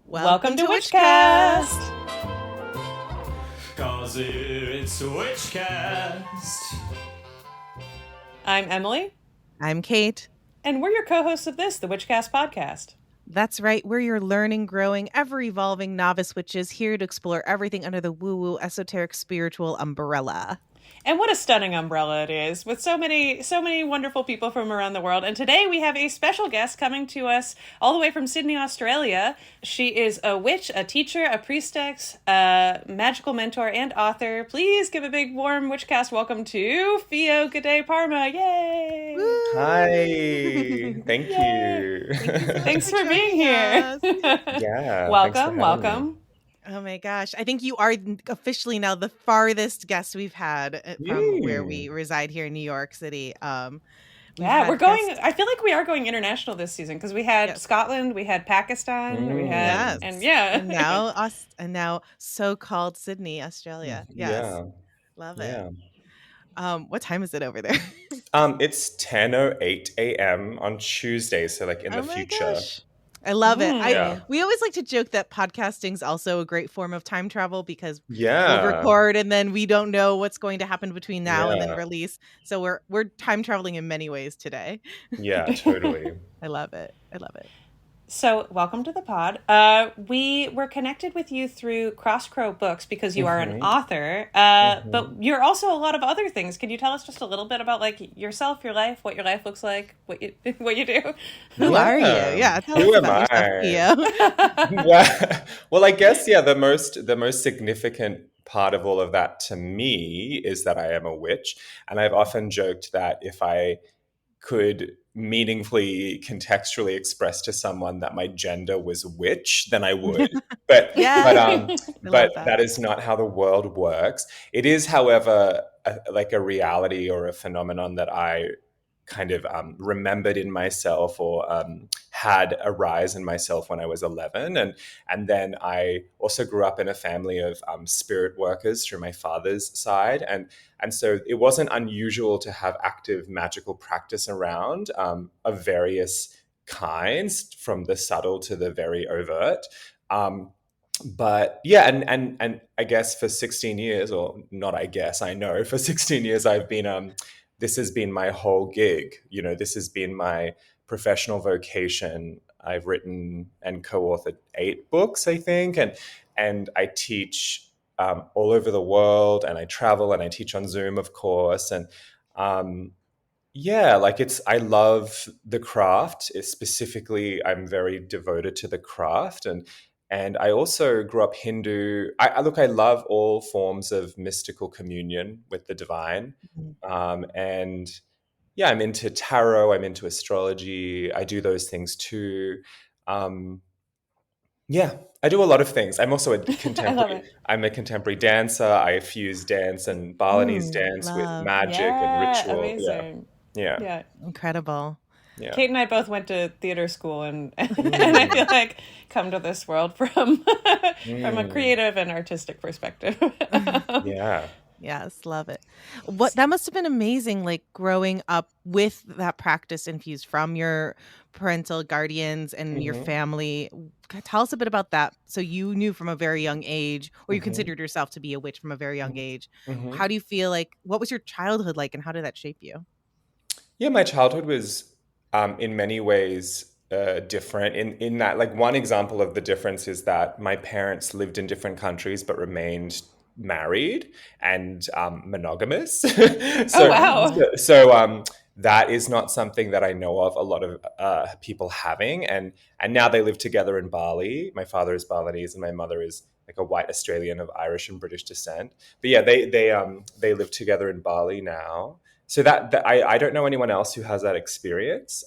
Welcome to Witchcast! 'Cause it's Witchcast. I'm Emily. I'm Kate. And we're your co-hosts of this, the Witchcast podcast. That's right. We're your learning, growing, ever-evolving novice witches here to explore everything under the woo-woo, esoteric, spiritual umbrella. And what a stunning umbrella it is, with so many wonderful people from around the world. And today we have a special guest coming to us all the way from Sydney, Australia. She is a witch, a teacher, a priestess, a magical mentor, and author. Please give a big, warm Witchcast welcome to Gede, Parma. Yay! Woo! Hi! Thank you. Thanks for being here. Yeah. Welcome. Oh my gosh. I think you are officially now the farthest guest we've had from where we reside here in New York City. We're going, I feel like we are going international this season because we had Scotland, we had Pakistan, we had, and now so-called Sydney, Australia. Yes. Yeah. Love it. What time is it over there? It's 10:08 a.m. on Tuesday, so like in the future. Gosh. I love it. We always like to joke that podcasting's also a great form of time travel because we'll record and then we don't know what's going to happen between now and then release. So we're time traveling in many ways today. Yeah, totally. I love it. So, welcome to the pod. We were connected with you through Crosscrow Books because you are an author, but you're also a lot of other things. Can you tell us just a little bit about like yourself, your life, what your life looks like, what you do? Who are you? Yeah, tell Who us am about I? yourself, well, I guess the most significant part of all of that to me is that I am a witch, and I've often joked that if I could meaningfully contextually express to someone that my gender was witch, then I would. But that is not how the world works. It is, however, like a reality or a phenomenon that I kind of remembered in myself or had arise in myself when I was 11. And then I also grew up in a family of spirit workers through my father's side. And so it wasn't unusual to have active magical practice around of various kinds, from the subtle to the very overt. But yeah, and I guess for 16 years, or not I guess, I know, for 16 years I've been this has been my whole gig. You know, this has been my professional vocation. I've written and co-authored 8 books, I think, and I teach all over the world, and I travel and I teach on Zoom, of course. And I love the craft. Specifically, I'm very devoted to the craft, and I also grew up Hindu. I love all forms of mystical communion with the divine. And yeah, I'm into tarot. I'm into astrology. I do those things too. I do a lot of things. I'm also a contemporary. I'm a contemporary dancer. I fuse dance and Balinese dance with magic and ritual. Amazing. Yeah. Incredible. Yeah. Kate and I both went to theater school, and I feel like come to this world from a creative and artistic perspective. Yeah. Yes, love it. That must have been amazing, like growing up with that practice infused from your parental guardians and your family. Tell us a bit about that. So you knew from a very young age, or you considered yourself to be a witch from a very young age. How do you feel like, what was your childhood like, and how did that shape you? Yeah, my childhood was in many ways different in that, like, one example of the difference is that my parents lived in different countries but remained married and monogamous. So that is not something that I know of a lot of people having, and now they live together in Bali. My father is Balinese and my mother is like a white Australian of Irish and British descent. But yeah, they live together in Bali now. So that I don't know anyone else who has that experience.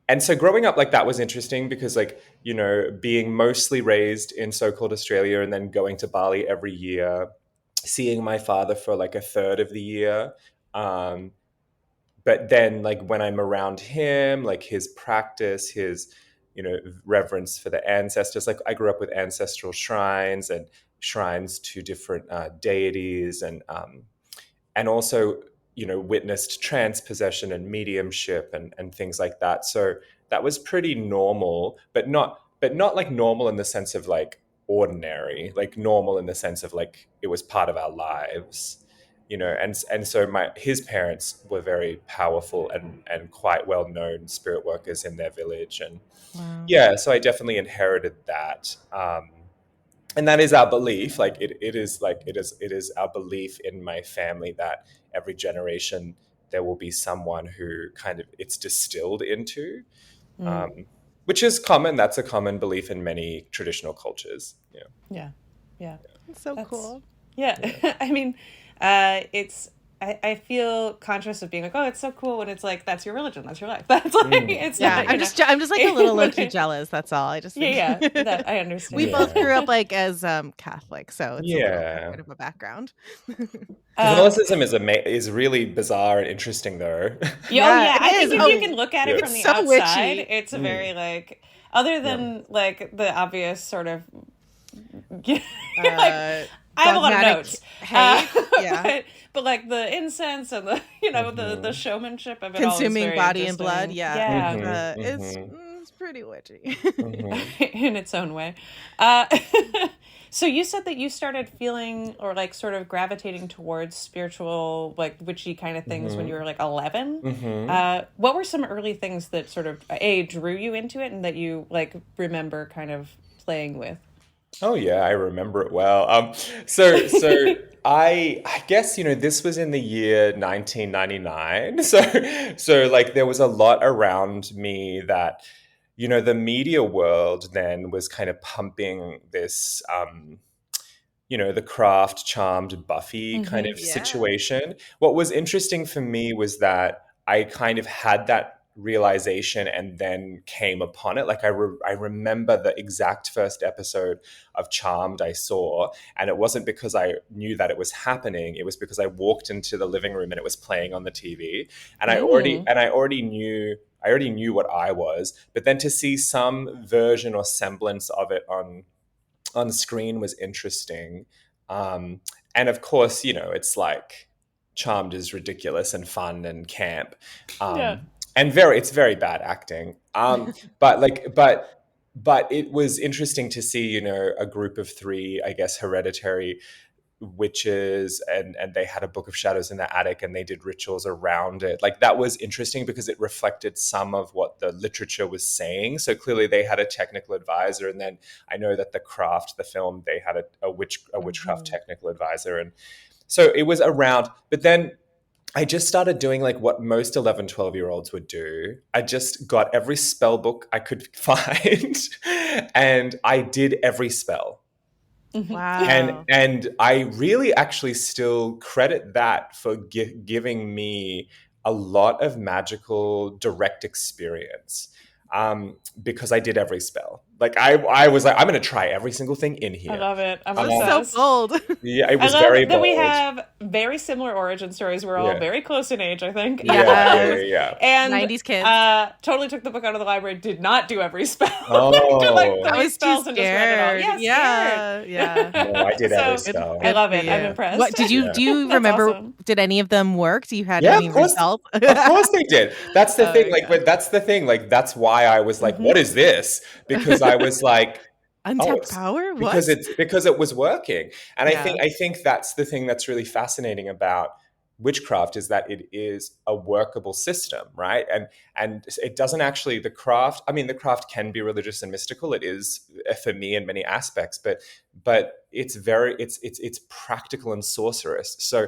And so growing up like that was interesting because, like, you know, being mostly raised in so-called Australia and then going to Bali every year, seeing my father for like a third of the year. But then, like, when I'm around him, like his practice, his, you know, reverence for the ancestors, like I grew up with ancestral shrines and shrines to different deities, and also, you know, witnessed trance possession and mediumship and things like that. So that was pretty normal, but but not like normal in the sense of like ordinary, like normal in the sense of like it was part of our lives, you know. And so his parents were very powerful and quite well known spirit workers in their village, and Wow. yeah, so I definitely inherited that. And that is our belief. Like it is our belief in my family that every generation there will be someone who kind of it's distilled into, which is common. That's a common belief in many traditional cultures. Yeah. Yeah. Yeah. That's so cool. Yeah. I mean, it's, I feel conscious of being like, oh, it's so cool when it's like, that's your religion, that's your life. That's like, it's Yeah, not, I'm just like a little low-key jealous. That's all. I just yeah, that I understand. We both grew up like as Catholic, so it's a little bit of a background. Catholicism is really bizarre and interesting, though. Yeah, I think if you can look at it from the so outside, witchy. it's a very like, other than like the obvious sort of, like, I have a lot of notes. But like the incense and the the showmanship of it, consuming all is very body and blood. It's pretty witchy in its own way. So you said that you started feeling or like sort of gravitating towards spiritual, like witchy kind of things when you were like 11. What were some early things that sort of drew you into it and that you like remember kind of playing with? Oh yeah, I remember it well. So I guess this was in the year 1999. So like there was a lot around me that the media world then was kind of pumping this the craft charmed Buffy kind of situation. What was interesting for me was that I kind of had that realization and then came upon it. Like I remember the exact first episode of Charmed I saw, and it wasn't because I knew that it was happening. It was because I walked into the living room and it was playing on the TV, and I already knew what I was. But then to see some version or semblance of it on screen was interesting. And of course, it's like Charmed is ridiculous and fun and camp. And it's very bad acting. But it was interesting to see, a group of three, I guess, hereditary witches, and they had a book of shadows in the attic and they did rituals around it. Like that was interesting because it reflected some of what the literature was saying. So clearly they had a technical advisor, and then I know that the film, they had a witchcraft technical advisor, and so it was around. But then I just started doing like what most 11, 12-year-olds would do. I just got every spell book I could find and I did every spell. Wow. And I really actually still credit that for giving me a lot of magical direct experience, because I did every spell. Like I was like, I'm going to try every single thing in here. I love it. I'm so bold. Yeah, it was very bold. That we have very similar origin stories. We're all very close in age, I think. Yeah. And 90s kids. Totally took the book out of the library. Did not do every spell. Oh, I was spells and just read it all. Yeah. No, I did every spell. I love it. I'm impressed. What did you do? You remember? Awesome. Did any of them work? Do you had any results? Of course they did. That's the thing. Like, but that's the thing. Like, that's why I was like, "What is this?" Because I was like, untapped power. What? Because it was working, and I think that's the thing that's really fascinating about witchcraft, is that it is a workable system, right? And it doesn't actually, the craft can be religious and mystical. It is for me in many aspects, but it's practical and sorcerous. So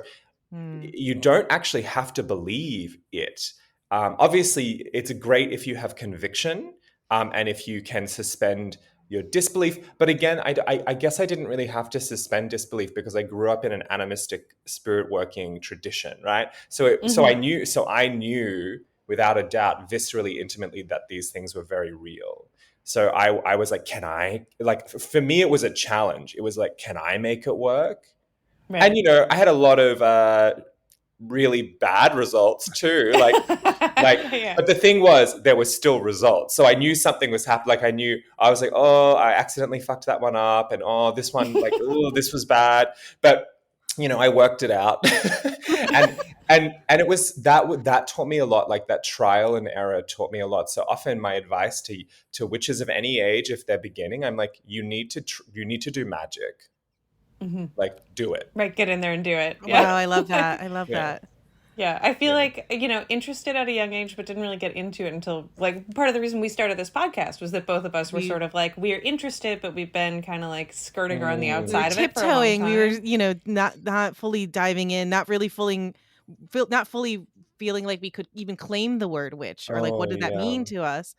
you don't actually have to believe it. Obviously, it's great if you have conviction, and if you can suspend your disbelief. But again, I guess I didn't really have to suspend disbelief because I grew up in an animistic spirit working tradition, right? So I knew without a doubt, viscerally, intimately, that these things were very real. So I was like, for me, it was a challenge. It was like, can I make it work? Right. And, I had a lot of really bad results too. But the thing was, there were still results. So I knew something was happening. Like I was like, oh, I accidentally fucked that one up. And this one, this was bad. But I worked it out. and it was that taught me a lot. Like that trial and error taught me a lot. So often my advice to witches of any age, if they're beginning, I'm like, you need to do magic. Like, do it. Right, get in there and do it. Yeah. Wow, I love that. I love Yeah. that. Yeah, I feel like, interested at a young age, but didn't really get into it until, like, part of the reason we started this podcast was that both of us were sort of like, we're interested, but we've been kind of like skirting around the outside of it for a long time. We were, not fully diving in, not fully feeling like we could even claim the word witch or like, what did that mean to us?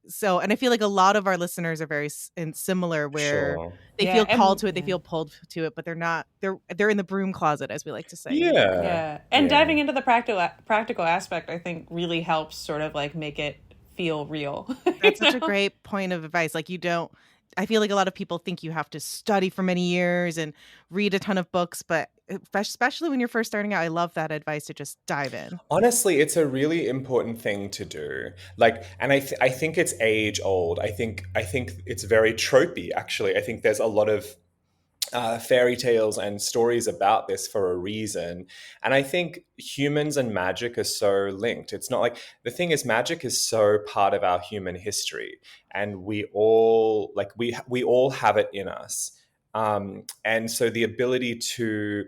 So, and I feel like a lot of our listeners are very similar where they feel called to it, they feel pulled to it, but they're in the broom closet, as we like to say. Yeah. And diving into the practical aspect, I think really helps sort of like make it feel real. That's such a great point of advice. Like I feel like a lot of people think you have to study for many years and read a ton of books, but especially when you're first starting out, I love that advice to just dive in. Honestly, it's a really important thing to do. Like, and I think it's age old. I think it's very tropey, actually. I think there's a lot of fairy tales and stories about this for a reason. And I think humans and magic are so linked. It's not like, the thing is, magic is so part of our human history, and we all have it in us. And so the ability to,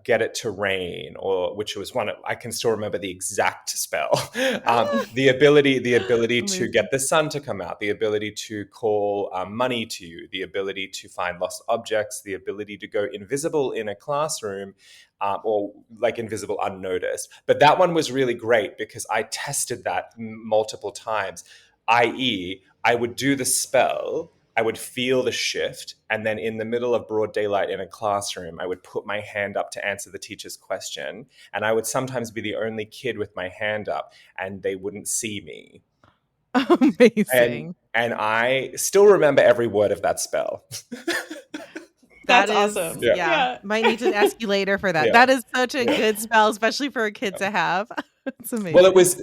get it to rain, or which was one, I can still remember the exact spell. The ability to get the sun to come out, the ability to call money to you, the ability to find lost objects, the ability to go invisible in a classroom, or like invisible unnoticed. But that one was really great because I tested that multiple times, i.e., I would do the spell, I would feel the shift, and then in the middle of broad daylight in a classroom, I would put my hand up to answer the teacher's question, and I would sometimes be the only kid with my hand up, and they wouldn't see me. Amazing. And I still remember every word of that spell. That's awesome. Yeah. Might need to ask you later for that. Yeah. That is such a good spell, especially for a kid to have. It's amazing. Well, it was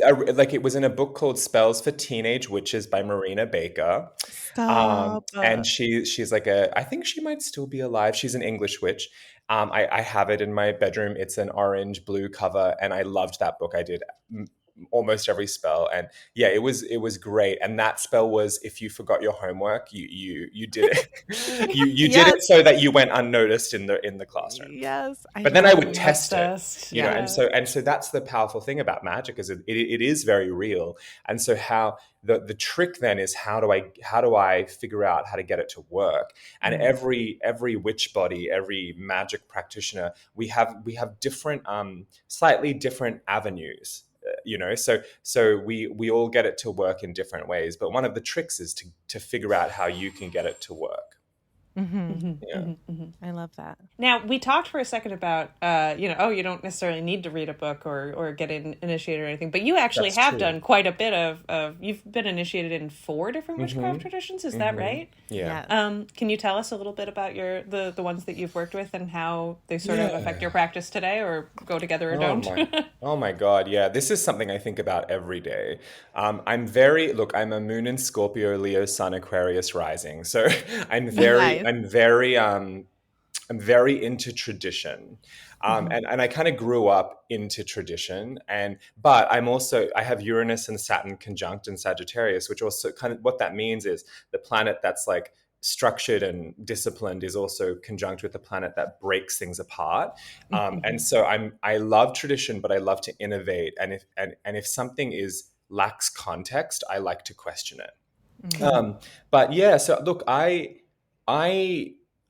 in a book called Spells for Teenage Witches by Marina Baker. Stop. And she's like I think she might still be alive. She's an English witch. I have it in my bedroom. It's an orange blue cover, and I loved that book. I did almost every spell, and yeah, it was great. And that spell was, if you forgot your homework, you did it. you did it so that you went unnoticed in the classroom. Yes, but then I would test it, you know, and so that's the powerful thing about magic, is it is very real. And so how the trick then is, how do I figure out how to get it to work? And every witch body, every magic practitioner, we have different slightly different avenues. So we all get it to work in different ways, but one of the tricks is to figure out how you can get it to work. I love that. Now, we talked for a second about, you don't necessarily need to read a book or get initiated or anything, but you actually have done quite a bit of you've been initiated in 4 different witchcraft traditions. Is that right? Yeah. Can you tell us a little bit about the ones that you've worked with and how they sort of affect your practice today, or go together or don't? Oh my God. Yeah. This is something I think about every day. I'm a Moon in Scorpio, Leo, Sun, Aquarius rising. So I'm very into tradition. And I kind of grew up into tradition, but I have Uranus and Saturn conjunct in Sagittarius, which also kind of, what that means is the planet that's like structured and disciplined is also conjunct with the planet that breaks things apart. And so I love tradition, but I love to innovate. And if something lacks context, I like to question it. But yeah, so look, I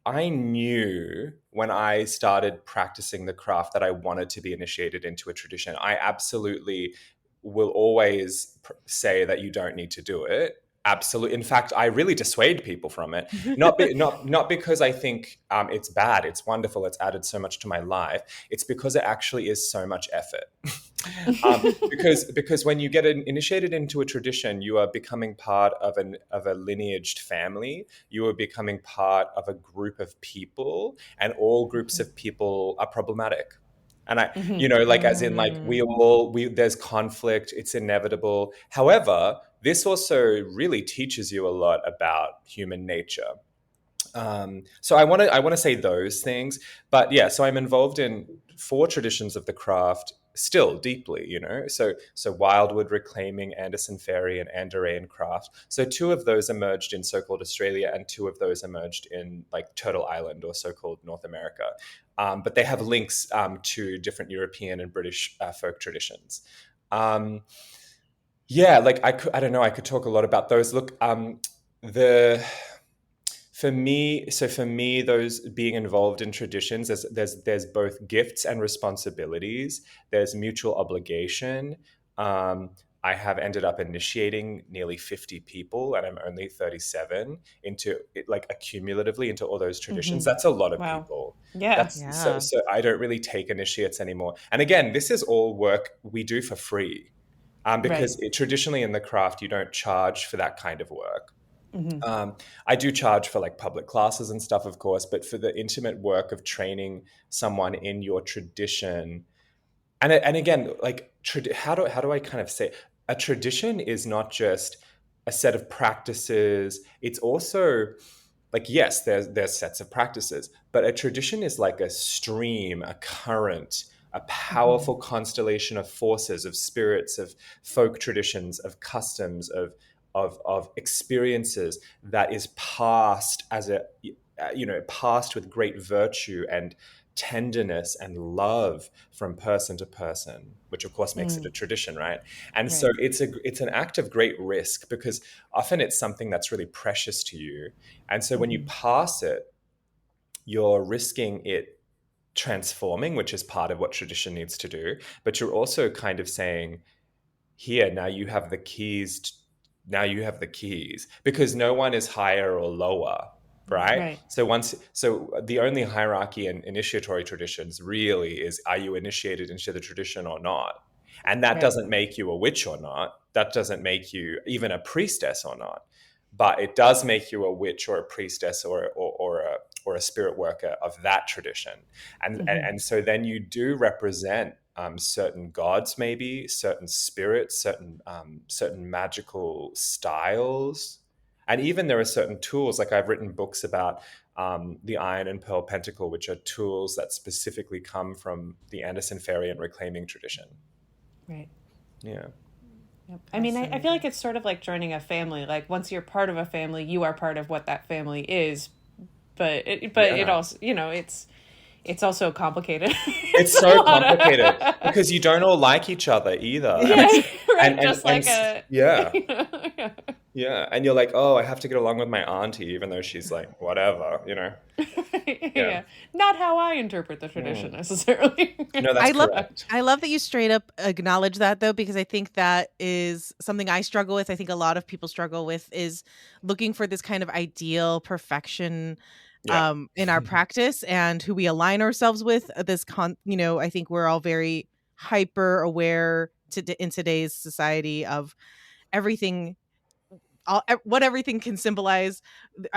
knew when I started practicing the craft that I wanted to be initiated into a tradition. I absolutely will always say that you don't need to do it. Absolutely. In fact, I really dissuade people from it. Not because I think it's bad. It's wonderful. It's added so much to my life. It's because it actually is so much effort. Because when you get initiated into a tradition, you are becoming part of a lineaged family. You are becoming part of a group of people, and all groups of people are problematic. And as in, like, there's conflict, it's inevitable. However, this also really teaches you a lot about human nature. So I want to say those things, but yeah. So I'm involved in 4 traditions of the craft still deeply, So Wildwood reclaiming, Anderson Fairy, and Andorran craft. So 2 of those emerged in so-called Australia, and 2 of those emerged in like Turtle Island or so-called North America. But they have links to different European and British folk traditions. Yeah, like I don't know. I could talk a lot about those. Look, the for me, those being involved in traditions, there's both gifts and responsibilities. There's mutual obligation. Um, I have ended up initiating nearly 50 people, and I'm only 37 into it, like accumulatively into all those traditions. That's a lot of Wow. people. Yeah. That's Yeah. so I don't really take initiates anymore. And again, this is all work we do for free, Right. because traditionally in the craft you don't charge for that kind of work. I do charge for like public classes and stuff, of course, but for the intimate work of training someone in your tradition, and again, like how do I kind of say, a tradition is not just a set of practices. It's also like, yes, there's sets of practices, but a tradition is like a stream, a current, a powerful constellation of forces, of spirits, of folk traditions, of customs, of experiences that is passed as a passed with great virtue and tenderness and love from person to person, which of course makes it a tradition, right? And so Right. it's an act of great risk, because often it's something that's really precious to you. And so when you pass it, you're risking it transforming, which is part of what tradition needs to do. But you're also kind of saying, here, now you have the keys. Now you have the keys, because no one is higher or lower, right? Right. So the only hierarchy in initiatory traditions really is, are you initiated into the tradition or not? And that Right. doesn't make you a witch or not. That doesn't make you even a priestess or not. But it does make you a witch or a priestess or a spirit worker of that tradition. And so then you do represent certain gods, maybe certain spirits, certain magical styles, and even there are certain tools. Like I've written books about the Iron and Pearl Pentacle, which are tools that specifically come from the Anderson Fairy and reclaiming tradition. Right. Yeah. Yep. I mean, I feel like it's sort of like joining a family. Like once you're part of a family, you are part of what that family is. But it Yeah. also, it's also complicated. It's It's a so lot complicated of because you don't all like each other either. And yeah, it's right. Just like a yeah. yeah. Yeah. And you're like, oh, I have to get along with my auntie, even though she's like, whatever. Yeah. Yeah. Not how I interpret the tradition necessarily. No, that's I love correct. I love that you straight up acknowledge that though, because I think that is something I struggle with. I think a lot of people struggle with is looking for this kind of ideal perfection Yeah. in our practice and who we align ourselves with. I think we're all very hyper aware in today's society of everything what everything can symbolize,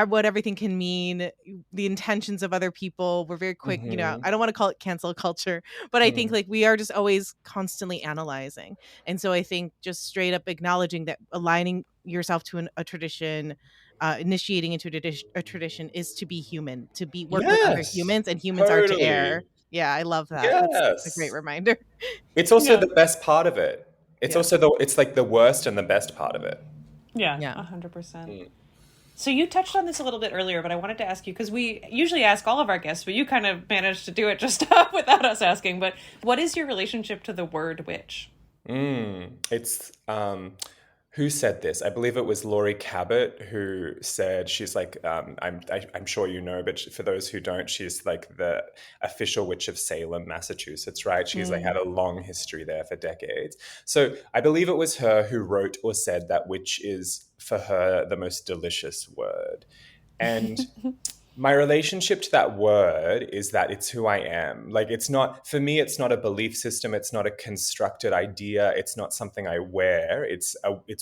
what everything can mean, the intentions of other people. We're very quick, Hmm. I don't want to call it cancel culture, but I think like we are just always constantly analyzing. And so I think just straight up acknowledging that aligning yourself to a tradition, initiating into a tradition is to be human, to be work with other Yes. humans, and humans are to err. Totally. Yeah, I love that. That's a great Yes. reminder. It's also Yeah. the best part of it. It's Yeah. also it's like the worst and the best part of it. Yeah, Yeah. 100%. Mm. So you touched on this a little bit earlier, but I wanted to ask you because we usually ask all of our guests, but you kind of managed to do it just without us asking. But what is your relationship to the word witch? It's who said this? I believe it was Laurie Cabot who said, she's like, I'm sure you know, but for those who don't, she's like the official witch of Salem, Massachusetts, right? She's like had a long history there for decades. So I believe it was her who wrote or said that witch is for her the most delicious word. And my relationship to that word is that it's who I am. Like, it's not, for me, it's not a belief system. It's not a constructed idea. It's not something I wear. It's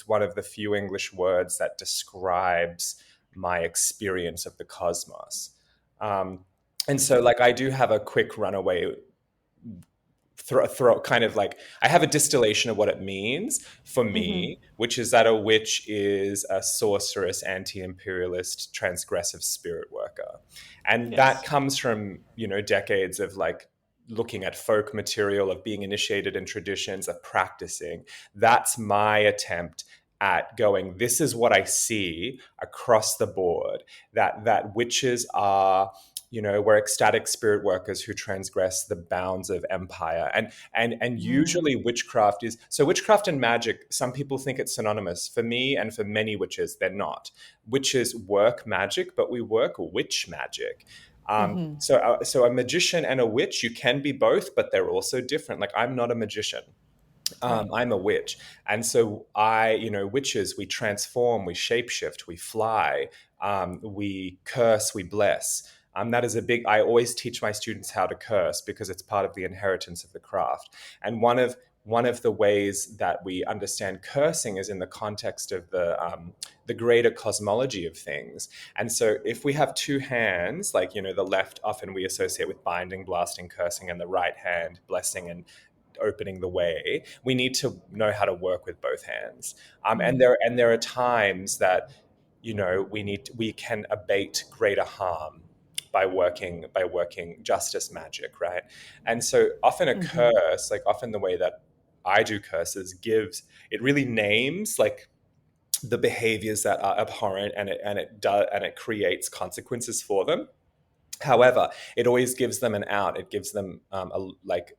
one of the few English words that describes my experience of the cosmos. And so, like, I do have a quick runaway throw kind of like, I have a distillation of what it means for Mm-hmm. me, which is that a witch is a sorceress, anti-imperialist, transgressive spirit worker. And that Yes. comes from, decades of like looking at folk material, of being initiated in traditions, of practicing. That's my attempt at going, this is what I see across the board, that witches are, we're ecstatic spirit workers who transgress the bounds of empire. And Mm. usually witchcraft is, so witchcraft and magic, some people think it's synonymous. For me and for many witches, they're not. Witches work magic, but we work witch magic. Mm-hmm. So a magician and a witch, you can be both, but they're also different. Like, I'm not a magician. Right. I'm a witch. And so witches, we transform, we shapeshift, we fly, we curse, we bless. That is a big, I always teach my students how to curse because it's part of the inheritance of the craft. And one of the ways that we understand cursing is in the context of the greater cosmology of things. And so if we have two hands, like, the left often we associate with binding, blasting, cursing, and the right hand, blessing and opening the way, we need to know how to work with both hands. And Mm. there are times that we can abate greater harm by working justice magic, right? And so often a Mm-hmm. curse, like often the way that I do curses, it really names like the behaviors that are abhorrent, and it creates consequences for them. However, it always gives them an out. It gives them like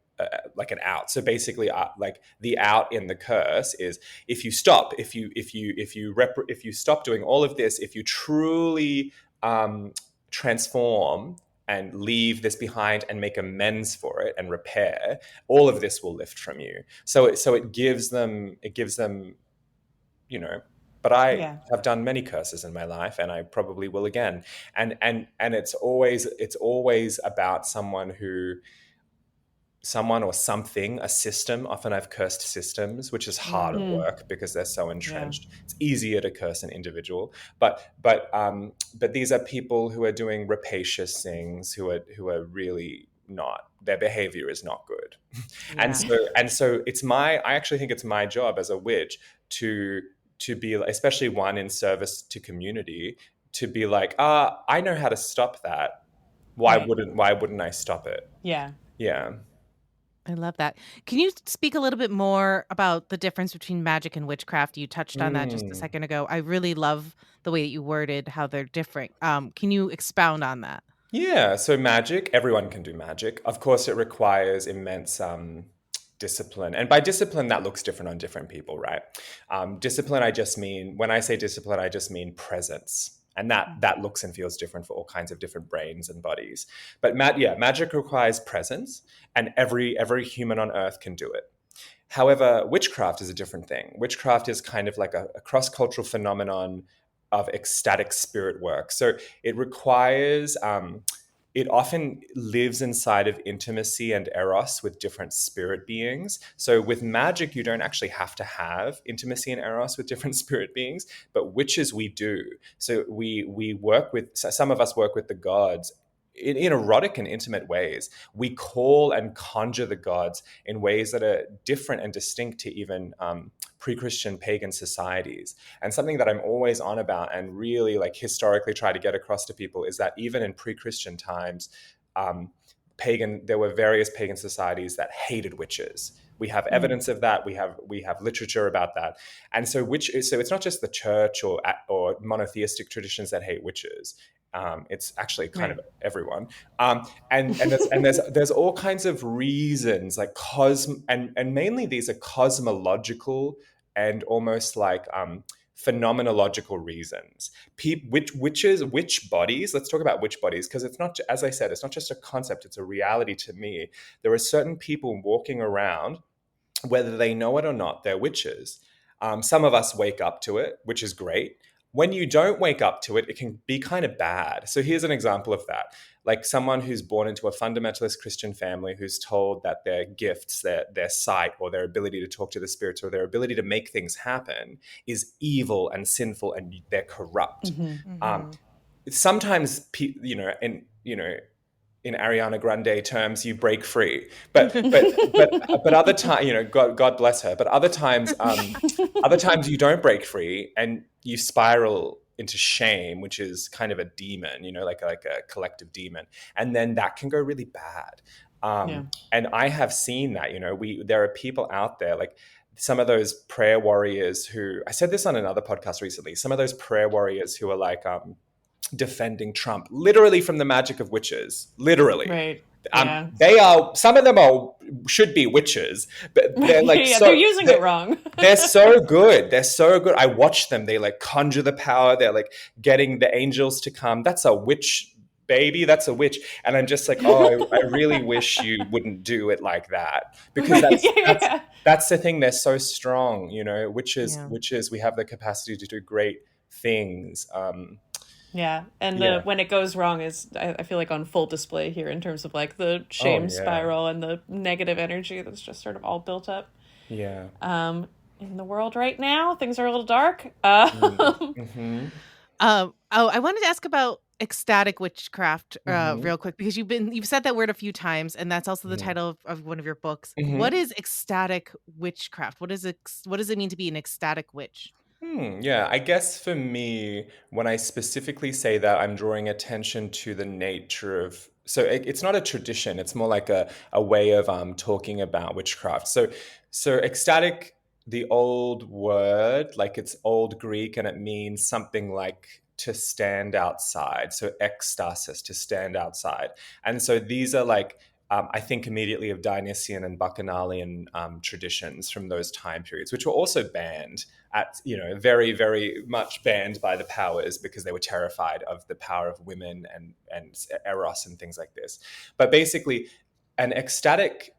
an out. So basically, like the out in the curse is, if you stop, if you stop doing all of this, if you truly transform and leave this behind and make amends for it and repair, all of this will lift from you. So it gives them, you know. But I Yeah. have done many curses in my life, and I probably will again. And it's always about someone or something, a system. Often I've cursed systems, which is harder Mm. work because they're so Yeah. entrenched. It's easier to curse an individual, but these are people who are doing rapacious things, who are really not. Their behavior is not good, and Yeah. so it's my. I actually think it's my job as a witch to be, especially one in service to community, to be like, I know how to stop that. Why Right. wouldn't why wouldn't I stop it? Yeah. Yeah. I love that. Can you speak a little bit more about the difference between magic and witchcraft? You touched on that just a Mm. second ago. I really love the way that you worded how they're different. Can you expound on that? Yeah, so magic, everyone can do magic. Of course, it requires immense discipline. And by discipline, that looks different on different people, right? Discipline, when I say discipline, I just mean presence. And that looks and feels different for all kinds of different brains and bodies. But magic requires presence, and every human on earth can do it. However, witchcraft is a different thing. Witchcraft is kind of like a cross-cultural phenomenon of ecstatic spirit work. So it requires, it often lives inside of intimacy and eros with different spirit beings. So with magic, you don't actually have to have intimacy and eros with different spirit beings, but witches we do. So we work with, some of us work with the gods in erotic and intimate ways. We call and conjure the gods in ways that are different and distinct to even pre-Christian pagan societies. And something that I'm always on about and really like historically try to get across to people is that even in pre-Christian times, there were various pagan societies that hated witches. We have Mm. evidence of that. We have literature about that. And so it's not just the church or monotheistic traditions that hate witches. It's actually kind of Right. everyone. And there's all kinds of reasons, like and mainly these are cosmological and almost like phenomenological reasons. Witch bodies. Let's talk about witch bodies, because it's not, as I said, it's not just a concept; it's a reality to me. There are certain people walking around, whether they know it or not, they're witches. Some of us wake up to it, which is great. When you don't wake up to it, it can be kind of bad. So here's an example of that. Like someone who's born into a fundamentalist Christian family who's told that their gifts, their sight, or their ability to talk to the spirits, or their ability to make things happen is evil and sinful, and they're corrupt. Mm-hmm. Um, Mm-hmm. Sometimes, and in Ariana Grande terms, you break free. But other times, you know, God bless her. But other times you don't break free and you spiral into shame, which is kind of a demon, you know, like a collective demon, and then that can go really bad. And I have seen that, you know, there are people out there like some of those prayer warriors who, I said this on another podcast recently, some of those prayer warriors who are like defending Trump, literally from the magic of witches, literally. Right. They are, some of them should be witches, but they're like, they're using it wrong. They're so good. They're so good. I watch them. They like conjure the power. They're like getting the angels to come. That's a witch, baby. That's a witch. And I'm just like, oh, I really wish you wouldn't do it like that, because that's the thing. They're so strong, you know, witches, we have the capacity to do great things. When it goes wrong is, I feel like, on full display here in terms of like the shame spiral and the negative energy that's just sort of all built up. Yeah. In the world right now, things are a little dark. I wanted to ask about ecstatic witchcraft real quick, because you've said that word a few times, and that's also the title of one of your books. What is ecstatic witchcraft? What does it mean to be an ecstatic witch? Yeah, I guess for me, when I specifically say that, I'm drawing attention to the nature of, so it's not a tradition, it's more like a way of talking about witchcraft. So ecstatic, the old word, like it's Old Greek, and it means something like to stand outside. So ecstasis, to stand outside. And so these are like, I think immediately of Dionysian and Bacchanalian traditions from those time periods, which were also banned very, very much banned by the powers, because they were terrified of the power of women and eros and things like this. But basically, an ecstatic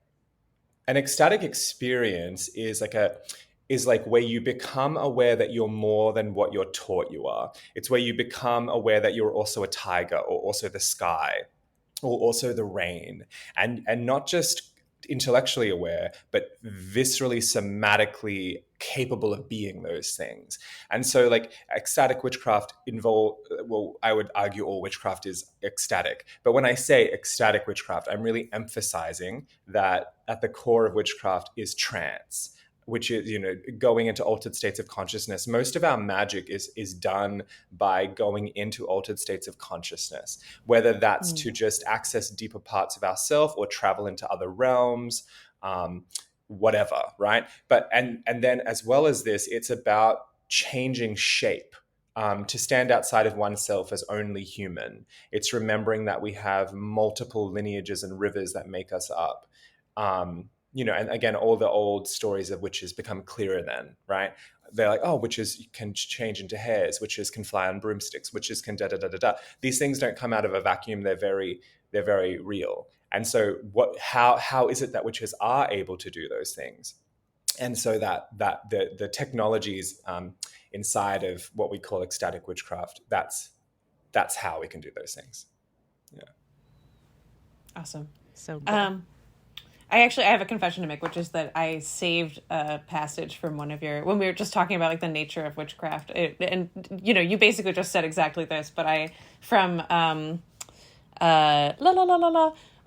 experience is like where you become aware that you're more than what you're taught you are. It's where you become aware that you're also a tiger, or also the sky, or also the rain, and not just intellectually aware, but viscerally, somatically capable of being those things. And so like ecstatic witchcraft I would argue all witchcraft is ecstatic. But when I say ecstatic witchcraft, I'm really emphasizing that at the core of witchcraft is trance, which is, you know, going into altered states of consciousness. Most of our magic is done by going into altered states of consciousness, whether that's to just access deeper parts of ourself or travel into other realms, whatever, right? But and then as well as this, it's about changing shape. To stand outside of oneself as only human. It's remembering that we have multiple lineages and rivers that make us up. You know, and again, all the old stories of witches become clearer then, right? They're like, oh, witches can change into hares, witches can fly on broomsticks, witches can da-da-da-da-da. These things don't come out of a vacuum. They're very real. And so how is it that witches are able to do those things? And so that the technologies inside of what we call ecstatic witchcraft, that's how we can do those things. Yeah. Awesome. So good. I have a confession to make, which is that I saved a passage from one of your, when we were just talking about like the nature of witchcraft, and you know, you basically just said exactly this, but from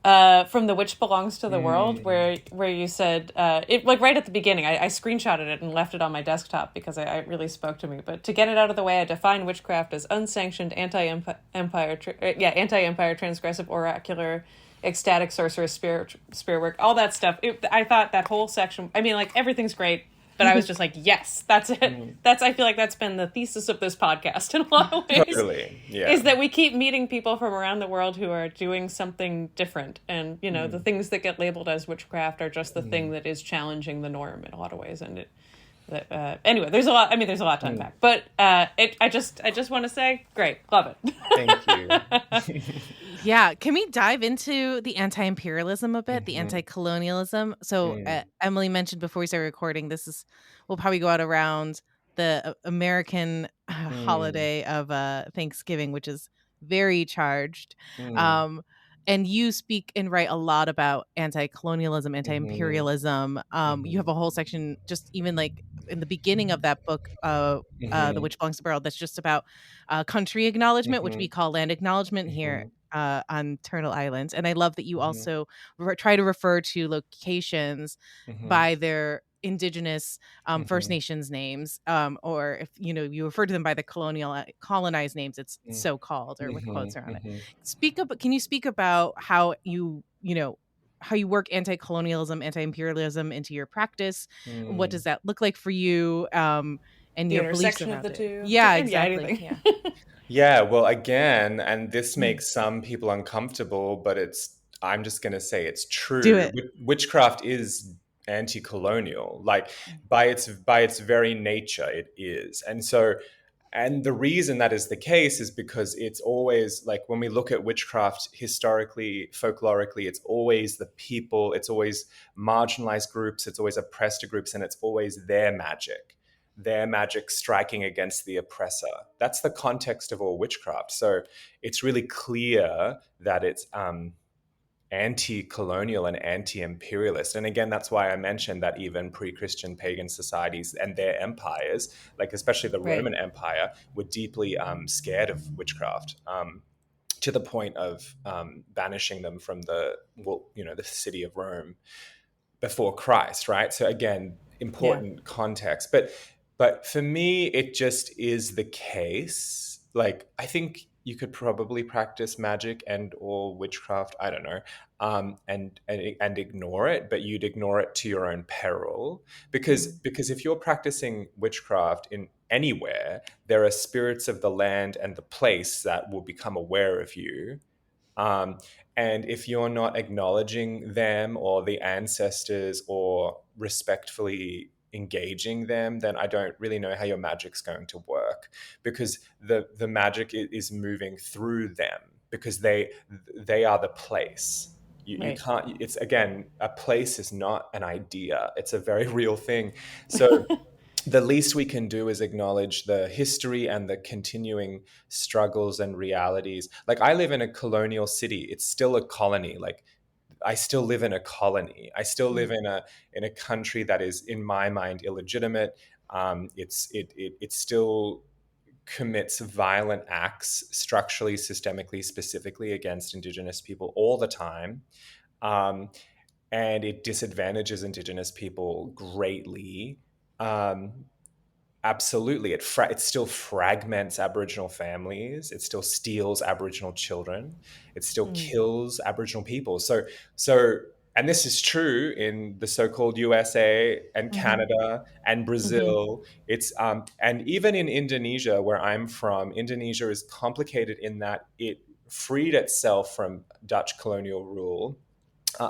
from The Witch Belongs to the World, where you said it, like right at the beginning, I screenshotted it and left it on my desktop because it really spoke to me. But to get it out of the way, I define witchcraft as unsanctioned anti-empire, transgressive, oracular, ecstatic, sorceress, spirit work, all that stuff. I thought that whole section, I mean, like, everything's great, but I was just like, yes, that's it. I feel like that's been the thesis of this podcast in a lot of ways. Totally, yeah. Is that we keep meeting people from around the world who are doing something different. And, you know, the things that get labeled as witchcraft are just the thing that is challenging the norm in a lot of ways. And anyway, there's a lot to unpack. But I just want to say, great, love it. Thank you. Yeah, can we dive into the anti-imperialism a bit, the anti-colonialism? So Emily mentioned before we started recording, we'll probably go out around the American holiday of Thanksgiving, which is very charged. And you speak and write a lot about anti-colonialism, anti-imperialism. You have a whole section, just even like in the beginning of that book, The Witch Belongs to the World, that's just about country acknowledgement, which we call land acknowledgement here. on Turtle Island. And I love that you Mhm. also try to refer to locations Mhm. by their indigenous First Mhm. Nations names, or if you refer to them by the colonized names, it's Mhm. so called or with quotes Mhm. around it. Mhm. Can you speak about how how you work anti-colonialism, anti-imperialism into your practice? What does Mm. that look like for you, and The your beliefs intersection of the around it? two. Yeah, Yeah, exactly. anything. Yeah. Yeah, well, again, and this Mm. makes some people uncomfortable, but I'm just going to say it's Do true. it. Witchcraft is anti-colonial. Like by its very nature, it is. And the reason that is the case is because it's always like when we look at witchcraft historically, folklorically, it's always the people, it's always marginalized groups, it's always oppressed groups, and it's always their magic striking against the oppressor. That's the context of all witchcraft. So it's really clear that it's anti-colonial and anti-imperialist. And again, that's why I mentioned that even pre-Christian pagan societies and their empires, like especially the Right. Roman Empire, were deeply scared of witchcraft. To the point of banishing them from the city of Rome before Christ, right? So again, Yeah. important context. But for me, it just is the case. Like I think you could probably practice magic and or witchcraft. I don't know, and ignore it, but you'd ignore it to your own peril because Mm. because if you're practicing witchcraft in anywhere, there are spirits of the land and the place that will become aware of you, um, and if you're not acknowledging them or the ancestors or respectfully engaging them, then I don't really know how your magic's going to work because the magic is moving through them because they are the place. You Right. can't. It's again, a place is not an idea. It's a very real thing. So the least we can do is acknowledge the history and the continuing struggles and realities. Like I live in a colonial city. It's still a colony. Like I still live in a colony. I still live Mm. in a country that is, in my mind, illegitimate. It still commits violent acts structurally, systemically, specifically against Indigenous people all the time. Um, and it disadvantages Indigenous people greatly. Um, Absolutely. It still fragments Aboriginal families. It still steals Aboriginal children. It still Mm. kills Aboriginal people. So, and this is true in the so-called USA and Mm-hmm. Canada and Mm-hmm. Brazil. And even in Indonesia, where I'm from, Indonesia is complicated in that it freed itself from Dutch colonial rule,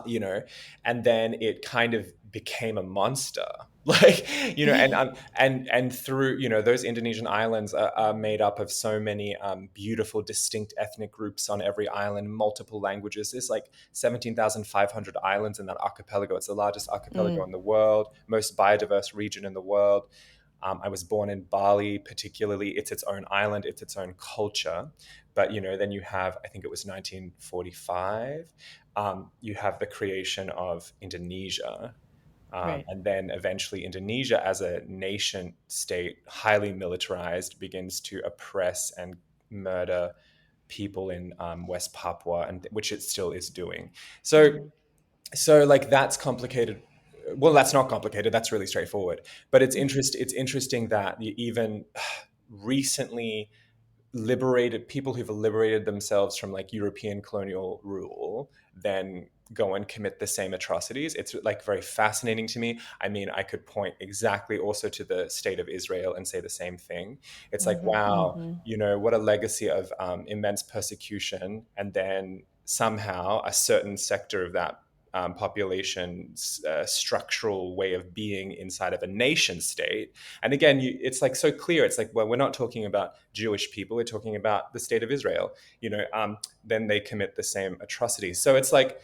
you know, and then it kind of became a monster. Like, and through, those Indonesian islands are made up of so many beautiful, distinct ethnic groups on every island, multiple languages. There's like 17,500 islands in that archipelago. It's the largest archipelago Mm. in the world, most biodiverse region in the world. I was born in Bali, particularly. It's its own island, it's its own culture. But then you have, I think it was 1945. You have the creation of Indonesia, Right. and then eventually Indonesia as a nation state, highly militarized, begins to oppress and murder people in West Papua, and which it still is doing. So, Mhm. so like that's complicated. Well, that's not complicated. That's really straightforward. But it's Mm. It's interesting that even recently liberated people who've liberated themselves from like European colonial rule then go and commit the same atrocities. It's like very fascinating to me. I mean, I could point exactly also to the state of Israel and say the same thing. It's like, Mm-hmm. wow, Mm-hmm. what a legacy of immense persecution. And then somehow a certain sector of that population's structural way of being inside of a nation state. And again, it's like so clear. It's like, well, we're not talking about Jewish people. We're talking about the state of Israel. Then they commit the same atrocities. So it's like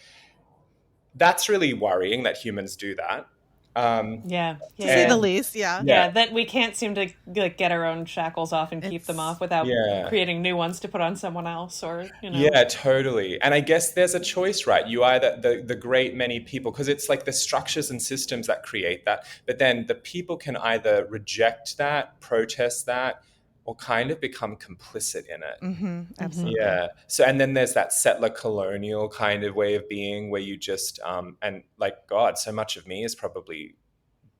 that's really worrying that humans do that. Um, Yeah. Yeah. To say the Yeah. and least, yeah. yeah, Yeah, that we can't seem to like get our own shackles off and keep them It's off without yeah. creating new ones to put on someone else, or. Yeah, totally. And I guess there's a choice, right? You either the great many people, because it's like the structures and systems that create that, but then the people can either reject that, protest that, or kind of become complicit in it. Absolutely. Yeah. So, and then there's that settler colonial kind of way of being where you just, and like, God, so much of me is probably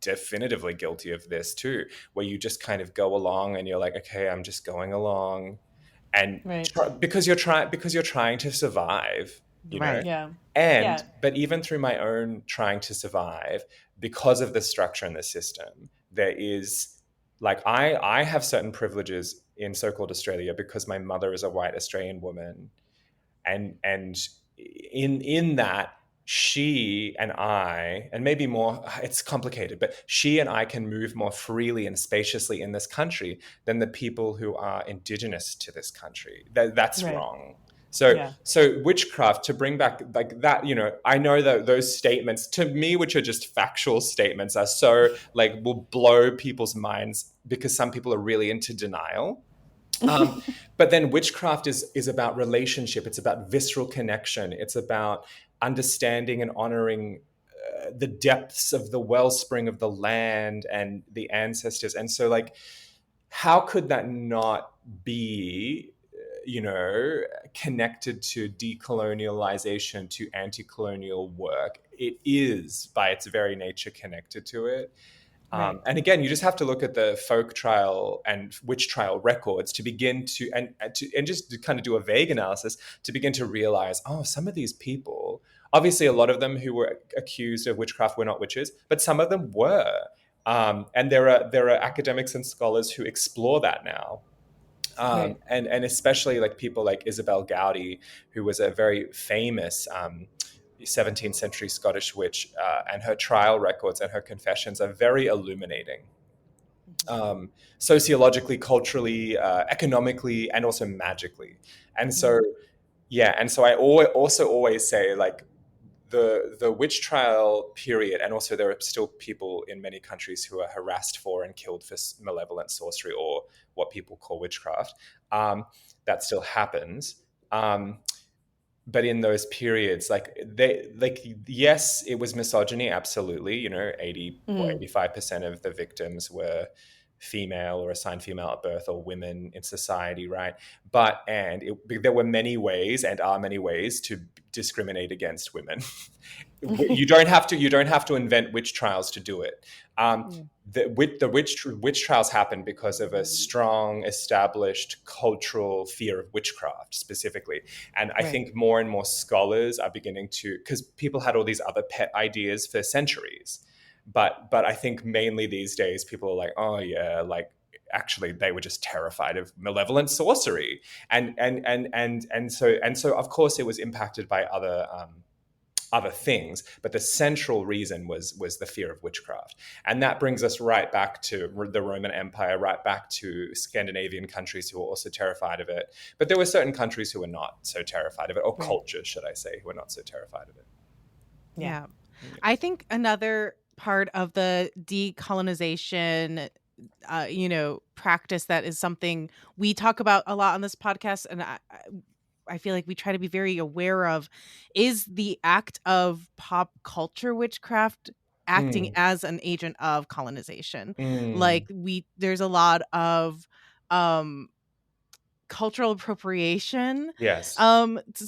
definitively guilty of this too, where you just kind of go along and you're like, okay, I'm just going along. And Right. because you're trying to survive, you know. Right. Yeah. And Yeah. but even through my own trying to survive, because of the structure in the system, there is like I have certain privileges in so-called Australia because my mother is a white Australian woman, and in that she and I, and maybe more, it's complicated, but she and I can move more freely and spaciously in this country than the people who are indigenous to this country. That's Right. wrong. So, Yeah. so witchcraft, to bring back like that, you know, I know that those statements to me, which are just factual statements, are so like will blow people's minds because some people are really into denial. But then witchcraft is about relationship. It's about visceral connection. It's about understanding and honoring the depths of the wellspring of the land and the ancestors. And so, like, how could that not be, you know, connected to decolonialization, to anti-colonial work? It is, by its very nature, connected to it. Right. And again, you just have to look at the folk trial and witch trial records to begin to and just to kind of do a vague analysis to begin to realize, oh, some of these people, obviously, a lot of them who were accused of witchcraft were not witches, but some of them were. And there are academics and scholars who explore that now. Right. And especially like people like Isabel Gowdy, who was a very famous 17th century Scottish witch, and her trial records and her confessions are very illuminating, sociologically, culturally, economically, and also magically. And so, yeah, and so I also always say like the witch trial period, and also there are still people in many countries who are harassed for and killed for malevolent sorcery or what people call witchcraft. That still happens. But in those periods, yes, it was misogyny, absolutely. You know, 80 or 85% of the victims were female or assigned female at birth or women in society, right? But there were many ways and are many ways to discriminate against women. You don't have to invent witch trials to do it. The witch trials happen because of a strong established cultural fear of witchcraft specifically. And I think more and more scholars are beginning to, because people had all these other pet ideas for centuries, but I think mainly these days people are like, oh yeah, like actually they were just terrified of malevolent sorcery, and so of course it was impacted by other things, but the central reason was the fear of witchcraft. And that brings us right back to the Roman Empire, right back to Scandinavian countries who were also terrified of it. But there were certain countries who were not so terrified of it, or cultures, should I say, who were not so terrified of it. Yeah. I think another part of the decolonization practice that is something we talk about a lot on this podcast, and I feel like we try to be very aware of, is the act of pop culture witchcraft acting as an agent of colonization. Like there's a lot of cultural appropriation Yes.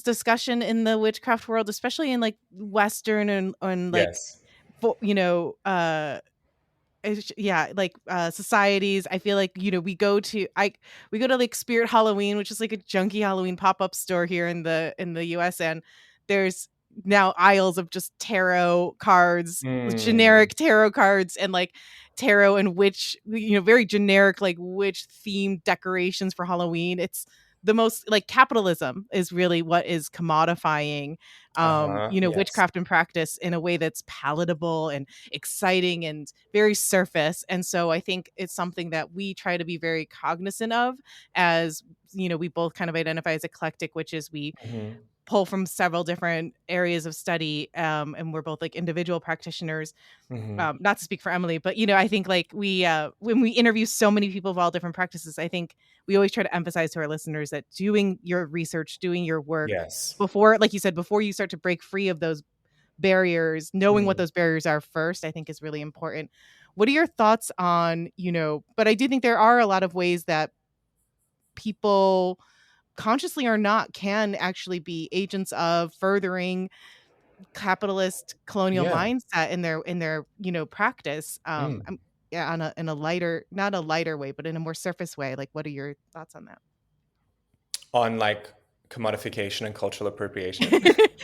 discussion in the witchcraft world, especially in like Western and like Yes. societies. I feel like we go to like Spirit Halloween, which is like a junky Halloween pop-up store here in the US, and there's now aisles of just tarot cards, generic tarot cards, and like tarot and witch, very generic like witch themed decorations for Halloween. It's the most like capitalism is really what is commodifying Yes. witchcraft in practice in a way that's palatable and exciting and very surface. And so I think it's something that we try to be very cognizant of, as we both kind of identify as eclectic, which is we pull from several different areas of study, and we're both like individual practitioners. Not to speak for Emily, but I think like we when we interview so many people of all different practices, I think we always try to emphasize to our listeners that doing your research, doing your work Yes. before, like you said, before you start to break free of those barriers, knowing what those barriers are first, I think is really important. What are your thoughts on, but I do think there are a lot of ways that people, consciously or not, can actually be agents of furthering capitalist colonial Yeah. mindset in their practice. Yeah, on a in a lighter, not a lighter way, but in a more surface way. Like, what are your thoughts on that? On like commodification and cultural appropriation.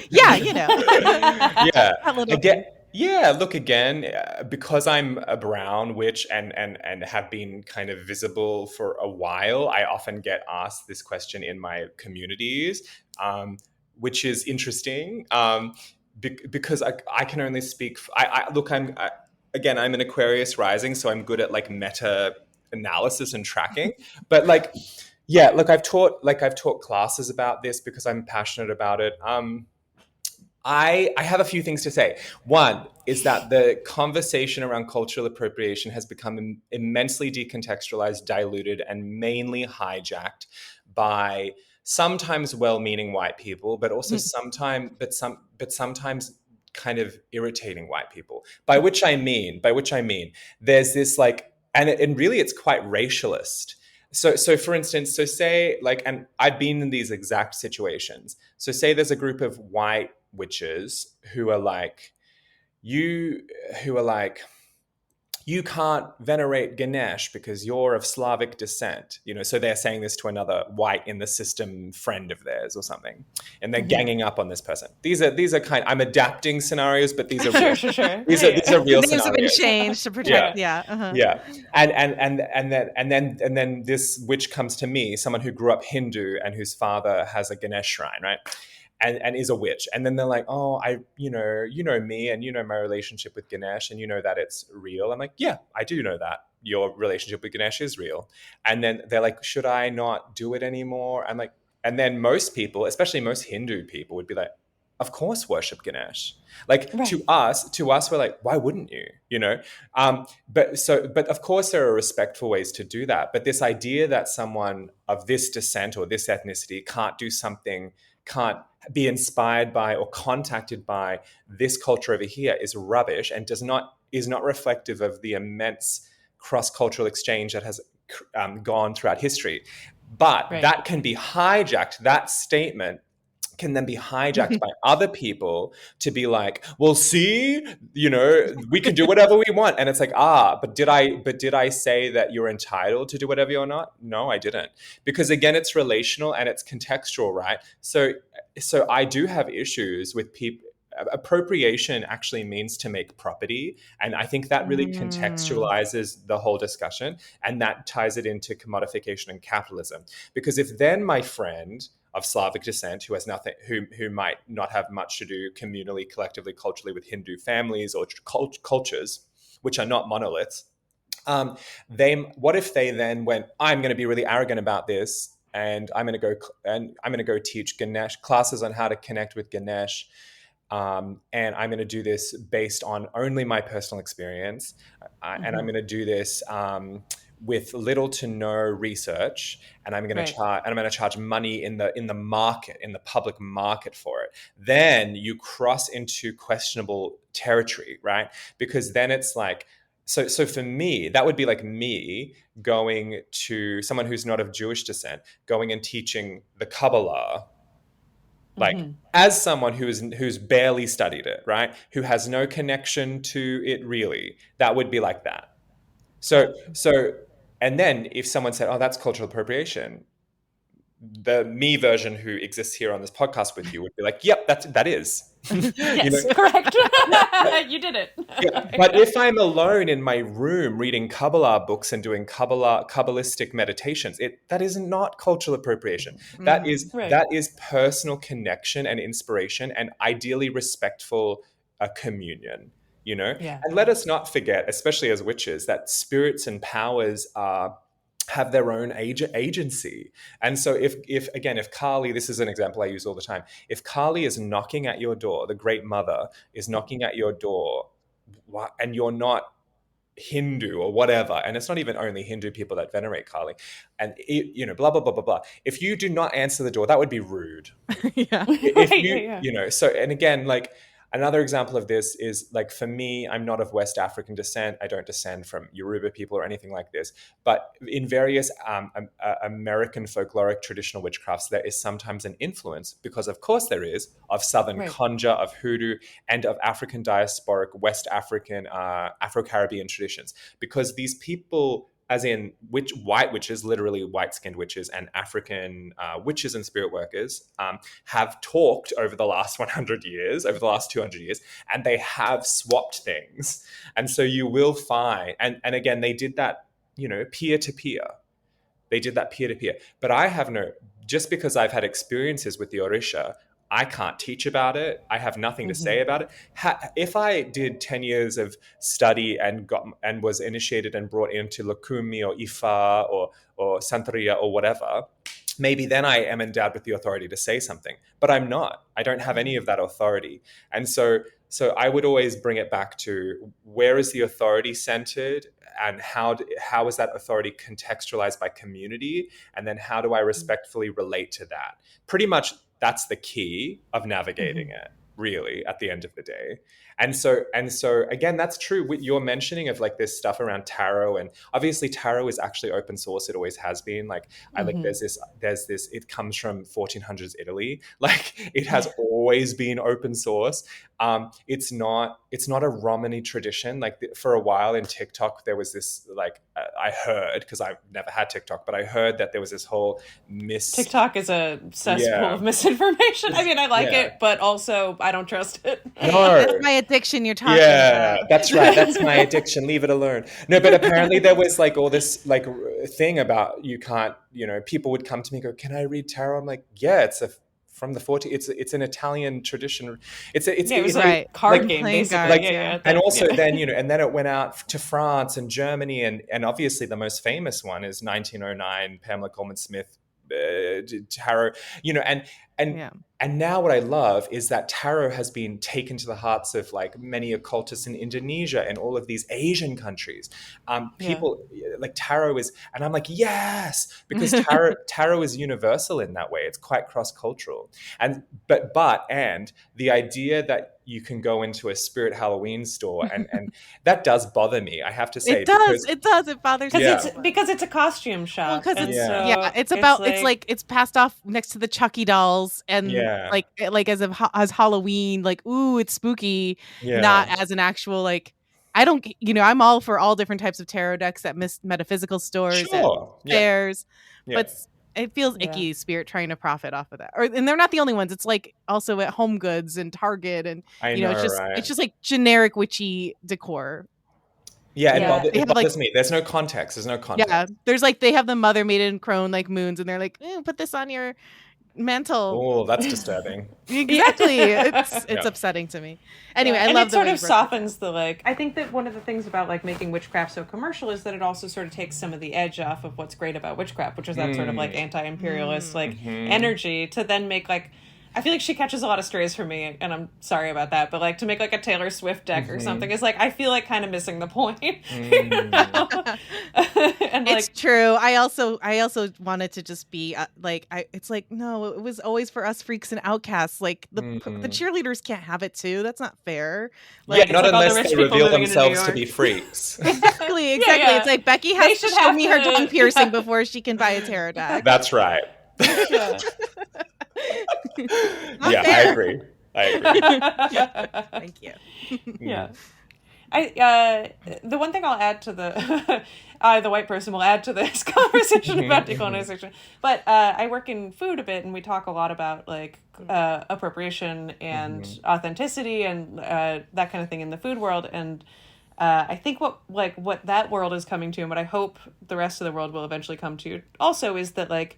Yeah, Yeah. that little Again, thing. yeah. Look, again, because I'm a brown witch and have been kind of visible for a while, I often get asked this question in my communities, which is interesting, because I can only speak. Look, again, I'm an Aquarius rising, so I'm good at like meta analysis and tracking, but like. Yeah, look, I've taught classes about this because I'm passionate about it. I have a few things to say. One is that the conversation around cultural appropriation has become immensely decontextualized, diluted, and mainly hijacked by sometimes well-meaning white people, but also sometimes kind of irritating white people. By which I mean, there's this like, and really it's quite racialist. So for instance, so say like, and I've been in these exact situations. So say there's a group of white witches who are like, you who are like, you can't venerate Ganesh because you're of Slavic descent. So they're saying this to another white in the system friend of theirs or something, and they're ganging up on this person. These are I'm adapting scenarios, but these are real. Sure. These are real Names have been scenarios. changed to protect. Yeah. Yeah, and then this witch comes to me, someone who grew up Hindu and whose father has a Ganesh shrine, right? And is a witch. And then they're like, oh, you know me, and you know my relationship with Ganesh, and you know that it's real. I'm like, yeah, I do know that your relationship with Ganesh is real. And then they're like, should I not do it anymore? I'm like, and then most people, especially most Hindu people, would be like, of course, worship Ganesh. Like Right. to us, we're like, why wouldn't you? But of course, there are respectful ways to do that. But this idea that someone of this descent or this ethnicity can't be inspired by or contacted by this culture over here is rubbish, and is not reflective of the immense cross-cultural exchange that has gone throughout history. But that can be hijacked. That statement can then be hijacked by other people to be like, well, see, we can do whatever we want. And it's like, but did I say that you're entitled to do whatever you're not? No, I didn't. Because again, it's relational and it's contextual, right? So I do have issues with people. Appropriation actually means to make property. And I think that really contextualizes the whole discussion, and that ties it into commodification and capitalism. Because if then my friend of Slavic descent who has nothing, who might not have much to do communally, collectively, culturally with Hindu families or cultures, which are not monoliths, what if they then went, I'm going to be really arrogant about this, and I'm going to go teach Ganesh classes on how to connect with Ganesh. And I'm going to do this based on only my personal experience, and I'm going to do this with little to no research, and I'm going to charge money in the market, in the public market for it. Then you cross into questionable territory, right? Because then it's like, so for me, that would be like me going to someone who's not of Jewish descent, going and teaching the Kabbalah. Like as someone who's barely studied it, right? Who has no connection to it really, that would be like that. So, and then if someone said, oh, that's cultural appropriation, the me version who exists here on this podcast with you would be like, yep, that is. Yes, correct. You did it. Yeah. But if I'm alone in my room reading Kabbalah books and doing Kabbalistic meditations, that is not cultural appropriation. That is personal connection and inspiration, and ideally respectful communion. Yeah. And let us not forget, especially as witches, that spirits and powers have their own agency. And so if Kali, this is an example I use all the time, if Kali is knocking at your door, the Great Mother is knocking at your door, and you're not Hindu or whatever, and it's not even only Hindu people that venerate Kali, and blah blah blah blah blah. If you do not answer the door, that would be rude. Yeah. So, and again, like, Another example of this is like, for me, I'm not of West African descent. I don't descend from Yoruba people or anything like this. But in various American folkloric traditional witchcrafts, there is sometimes an influence, because of course there is, of Southern conjure, of hoodoo, and of African diasporic, West African, Afro-Caribbean traditions. Because these people, as in white witches, literally white-skinned witches, and African witches and spirit workers, have talked over the last 100 years, over the last 200 years, and they have swapped things. And so you will find, and again, they did that, peer-to-peer. They did that peer-to-peer. But I have just because I've had experiences with the Orisha, I can't teach about it. I have nothing to say about it. If I did 10 years of study and was initiated and brought into Lukumi or Ifa or Santeria or whatever, maybe then I am endowed with the authority to say something. But I'm not. I don't have any of that authority. And so I would always bring it back to, where is the authority centered, and how is that authority contextualized by community? And then how do I respectfully relate to that? Pretty much that's the key of navigating it, really, at the end of the day. And so again, that's true. With your mentioning of like this stuff around tarot, and obviously tarot is actually open source. It always has been. Like, I like there's this. It comes from 1400s Italy. Like, it has always been open source. It's not a Romani tradition. Like, for a while in TikTok, there was this, like, I heard, because I've never had TikTok, but I heard that there was this whole TikTok is a cesspool of misinformation. I mean, I like it, but also I don't trust it. No. That's my addiction you're talking about. That's right. That's my addiction. Leave it alone. No, but apparently there was like all this like thing about, you can't, people would come to me and go, can I read tarot? I'm like, yeah, from the 40s. It's an Italian tradition. It was a card game, basically. And also then, and then it went out to France and Germany, and obviously the most famous one is 1909 Pamela Coleman Smith tarot, and now what I love is that tarot has been taken to the hearts of like many occultists in Indonesia and all of these Asian countries. People like tarot is, and I'm like, yes, because tarot is universal in that way. It's quite cross-cultural. And the idea that you can go into a spirit Halloween store and that does bother me, I have to say. It bothers me. Because it's a costume shop. Well, it's passed off next to the Chucky dolls, and like as Halloween, like, ooh, it's spooky, not as an actual, like, I don't, I'm all for all different types of tarot decks at metaphysical stores, at fairs, but it feels icky, spirit trying to profit off of that. And they're not the only ones. It's like also at Home Goods and Target, and it's just like generic witchy decor. Yeah, it bothers me. There's no context. Yeah, there's like, they have the mother, maiden, crone, like moons, and they're like, put this on your mantle. Oh, that's disturbing. Exactly. It's upsetting to me. Anyway, I love it sort of softens the, like, I think that one of the things about like making witchcraft so commercial is that it also sort of takes some of the edge off of what's great about witchcraft, which is that sort of like anti-imperialist energy, to then make like, I feel like she catches a lot of strays from me, and I'm sorry about that, but like to make like a Taylor Swift deck or something is like, I feel like kind of missing the point. And it's true. I also wanted to just be it's like, no, it was always for us freaks and outcasts. Like the cheerleaders can't have it too. That's not fair. Like, not unless they reveal themselves to be freaks. Exactly. It's like Becky has to show me her tongue piercing before she can buy a tarot deck. That's right. I agree. Thank you. The one thing I'll add to the the white person will add to this conversation about decolonization, but I work in food a bit, and we talk a lot about like appropriation and authenticity and that kind of thing in the food world. And I think what that world is coming to, and what I hope the rest of the world will eventually come to also, is that like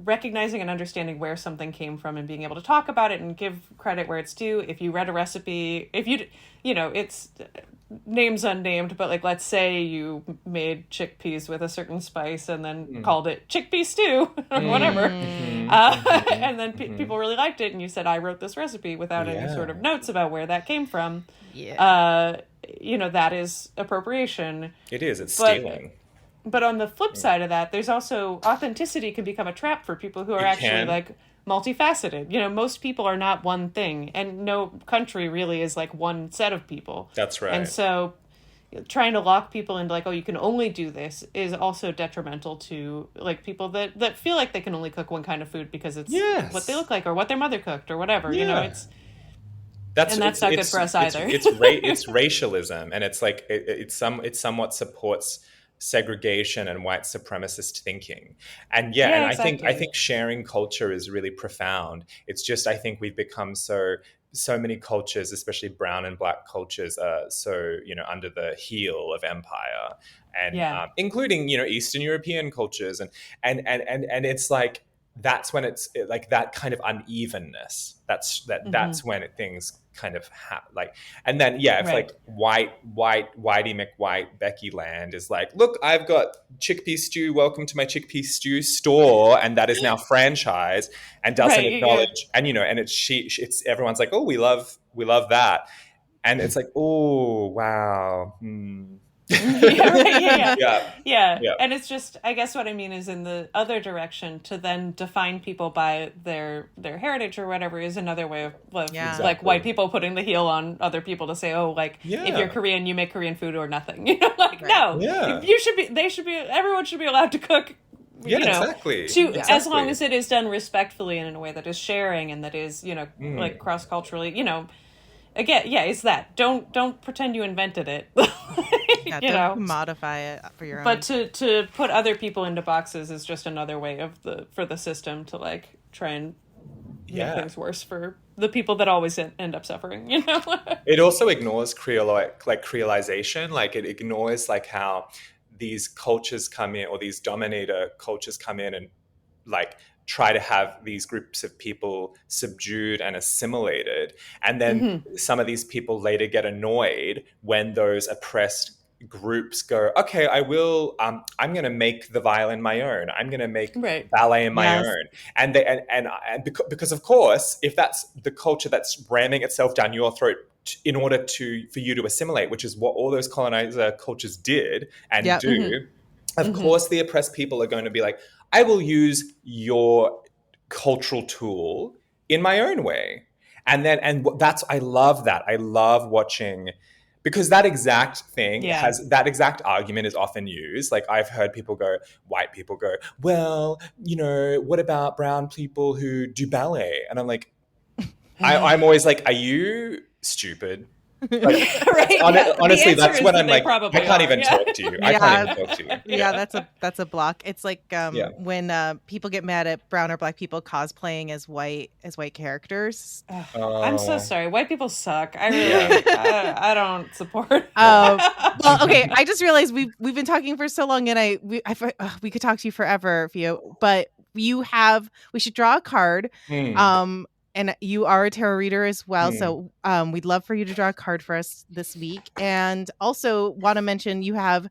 recognizing and understanding where something came from and being able to talk about it and give credit where it's due. If you read a recipe, if it's names unnamed, but like, let's say you made chickpeas with a certain spice and then called it chickpea stew or whatever. And then people really liked it, and you said, I wrote this recipe without any sort of notes about where that came from. That is appropriation. It is. It's stealing. But on the flip side of that, there's also authenticity can become a trap for people who are It actually can. like multifaceted. You know, most people are not one thing, and no country really is like one set of people. That's right. And so trying to lock people into like, oh, you can only do this is also detrimental to like people that feel like they can only cook one kind of food because it's what they look like or what their mother cooked or whatever. You know, it's that's not good for us either. It's racialism, and it's like it somewhat supports segregation and white supremacist thinking. And and exactly. I think sharing culture is really profound. It's just, I think we've become so many cultures, especially brown and black cultures, are so, you know, under the heel of empire, and including, you know, Eastern European cultures, and it's like that's when it's like that kind of unevenness. That's when things kind of like, and then if like whitey McWhite Becky Land is like, look, I've got chickpea stew, welcome to my chickpea stew store, and that is now franchise, and doesn't acknowledge, and you know, and it's everyone's like, oh, we love that, and it's like, oh wow. Yeah. And it's just, I guess what I mean is in the other direction, to then define people by their heritage or whatever is another way of like white people putting the heel on other people to say, oh, like if you're Korean, you make Korean food or nothing. You know, like everyone should be allowed to cook. You know, exactly. As long as it is done respectfully and in a way that is sharing and that is, you know, like cross culturally, you know. Again, it's that. Don't pretend you invented it. Don't modify it for your own. But to put other people into boxes is just another way for the system to like try and make things worse for the people that always end up suffering. You know, it also ignores creolization. Like it ignores like how these cultures come in, or these dominator cultures come in and like try to have these groups of people subdued and assimilated. And then some of these people later get annoyed when those oppressed groups go, okay, I'm going to make the violin my own. I'm going to make ballet my own. And because of course, if that's the culture that's ramming itself down your throat in order for you to assimilate, which is what all those colonizer cultures did and do, of course, the oppressed people are going to be like, I will use your cultural tool in my own way. I love that. I love watching, because that exact thing that exact argument is often used. Like I've heard white people go, well, you know, what about brown people who do ballet? And I'm like, I'm always like, are you stupid? Like, honestly, that's when I'm like, I can't even talk to you. I can't even talk to you. That's a block. It's like when people get mad at brown or black people cosplaying as white characters. I'm so sorry. White people suck. I really I don't support. Well, okay. I just realized we've been talking for so long, and we could talk to you forever, Fio. But we should draw a card. And you are a tarot reader as well. So we'd love for you to draw a card for us this week. And also want to mention you have,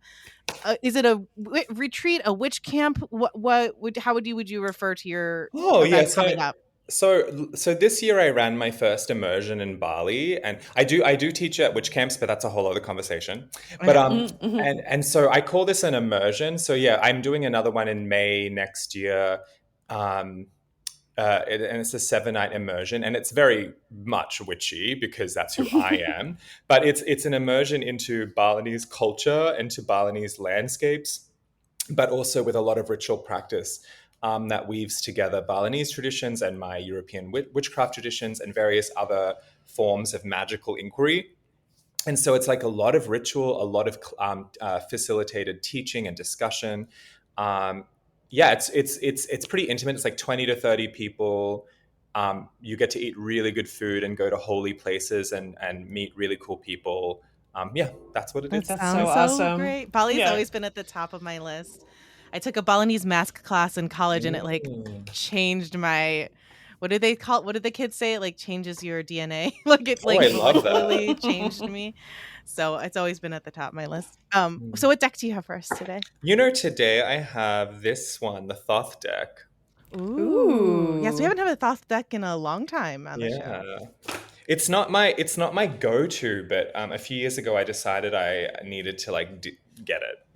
is it a retreat, a witch camp? How would you refer to your event coming up? So this year I ran my first immersion in Bali, and I do teach at witch camps, but that's a whole other conversation. But and so I call this an immersion. So I'm doing another one in May next year. And it's a 7-night immersion, and it's very much witchy because that's who I am. But it's an immersion into Balinese culture, into Balinese landscapes, but also with a lot of ritual practice that weaves together Balinese traditions and my European witchcraft traditions and various other forms of magical inquiry. And so it's like a lot of ritual, a lot of facilitated teaching and discussion. It's pretty intimate. It's like 20 to 30 people. You get to eat really good food and go to holy places and meet really cool people. That's what it is. That's so awesome. Great. Bali's always been at the top of my list. I took a Balinese mask class in college, and it like changed my. What do they call it? What did the kids say? It like changes your DNA. Like it like really changed me. So it's always been at the top of my list. So what deck do you have for us today? You know, today I have this one, the Thoth Deck. Ooh. Yes, we haven't had a Thoth deck in a long time on the show. It's not my go-to, but a few years ago I decided I needed to get it.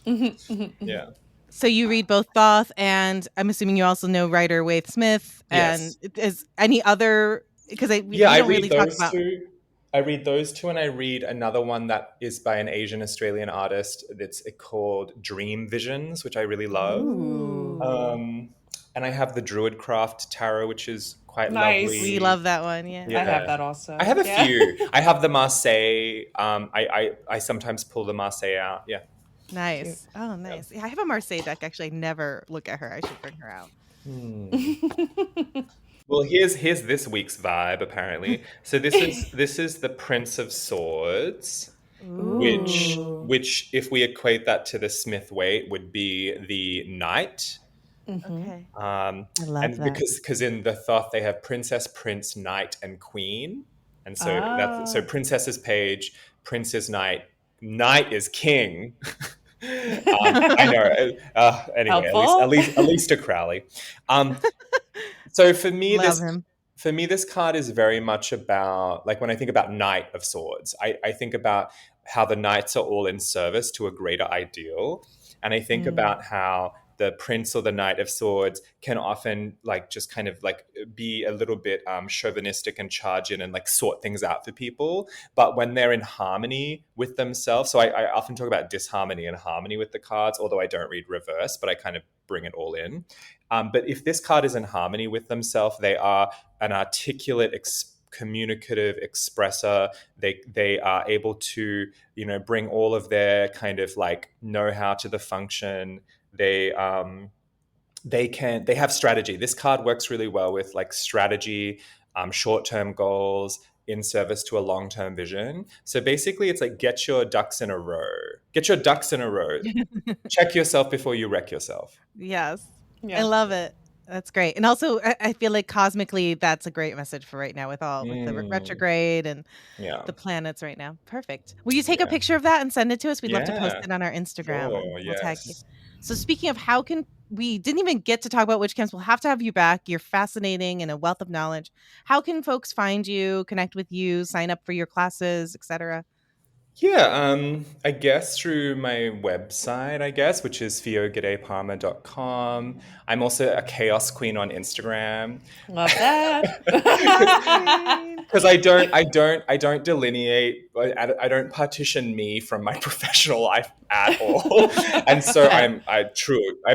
Yeah. So you read both Thoth, and I'm assuming you also know writer Waite Smith. And Yes. is any other, because Yeah, we I don't read really talk those about. two. I read those two, and I read another one that is by an Asian Australian artist. That's called Dream Visions, which I really love. Ooh, Um, and I have the Druidcraft Tarot, which is quite we Nice. lovely. love that one. Yeah. I have Yeah. that I also. have a Yeah. few. I have the Marseille. I sometimes pull the Marseille out. Yeah. Cute. Nice. Oh, Yeah. nice. Yeah, I have a Marseille deck. Actually, I never look at her. I should bring her out. Hmm. Well, here's this week's vibe apparently. So this is the Prince of Swords, which Ooh. Ooh. which if we equate that to the Smith weight would be the Knight. Mm-hmm. Okay. Um, I love and that. because in the Thoth they have Princess, Prince, Knight, and Queen, and so that's so Ah. Princess is Page, Prince is Knight, Knight is King. I know. Anyway, Helpful. at least a Crowley. Um, so Love him. for me this card is very much about, like, when I think about Knight of Swords, I think about how the knights are all in service to a greater ideal, and I think Mm. about how the prince or the knight of swords can often like just kind of like be a little bit chauvinistic and charge in and like sort things out for people, but when they're in harmony with themselves. So I often talk about disharmony and harmony with the cards, although I don't read reverse, but I kind of bring it all in. But if this card is in harmony with themselves, they are an articulate, communicative expresser. They are able to, you know, bring all of their kind of like know-how to the function. They have strategy. This card works really well with like strategy, short-term goals in service to a long-term vision. So basically it's like get your ducks in a row. Get your ducks in a row. Check yourself before you wreck yourself. Yes. I Yeah. love it. That's great. And also I feel like cosmically that's a great message for right now with all with the Mm, retrograde and yeah. the planets right now. Perfect. Will you take a Yeah. picture of that and send it to us? We'd love to post Yeah. it on our Instagram and Sure. we'll tag you. Yes. So speaking of how can we didn't even get to talk about witch camps. We'll have to have you back. You're fascinating and a wealth of knowledge. How can folks find you, connect with you, sign up for your classes, etc.? Yeah, I guess through my website, I guess, which is fiogedeparma.com. I'm also a chaos queen on Instagram. Love that. Queen. Because I don't delineate, I don't partition me from my professional life at all, and so I'm a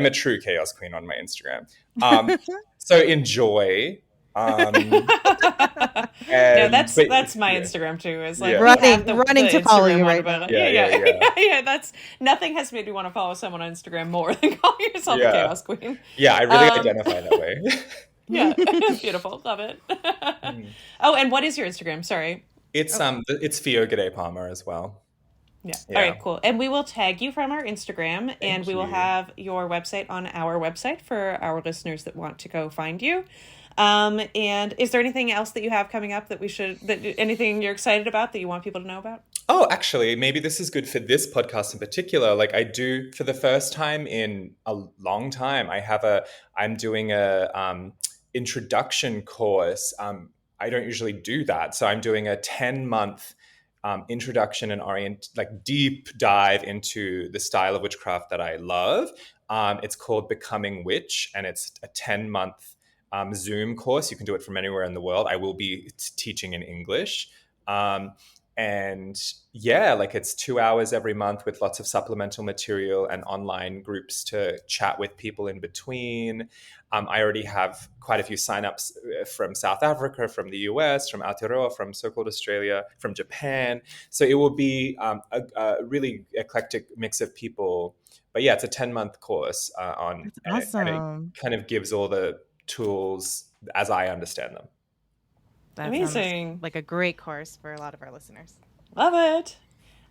true chaos queen on my Instagram. So enjoy, No, and but that's my yeah, Instagram too. Is like yeah, we have the running to follow Instagram you one right about now. it. yeah, Yeah, yeah, yeah, yeah, yeah. That's nothing has made me want to follow someone on Instagram more than calling yourself a yeah, chaos queen. yeah. I really Um, identify that way. yeah, beautiful, love it. Mm. Oh, and what is your Instagram? Sorry. It's Oh, it's Theo Gede Palmer as well. Yeah. All Yeah. right, cool. And we will tag you from our Instagram, and Thank we will you. have your website on our website for our listeners that want to go find you. And is there anything else that you have coming up that anything you're excited about that you want people to know about? Oh, actually, maybe this is good for this podcast in particular. Like I do for the first time in a long time, I'm doing a introduction course. I don't usually do that, so I'm doing a 10-month introduction and like deep dive into the style of witchcraft that I love. It's called Becoming Witch, and it's a 10-month Zoom course. You can do it from anywhere in the world. I will be teaching in English. And yeah, like it's 2 hours every month with lots of supplemental material and online groups to chat with people in between. I already have quite a few signups from South Africa, from the US, from Aotearoa, from so-called Australia, from Japan. So it will be a really eclectic mix of people. But yeah, it's a 10-month course that's and it awesome. kind of gives all the tools as I understand them. That sounds Amazing. like a great course for a lot of our listeners. Love it.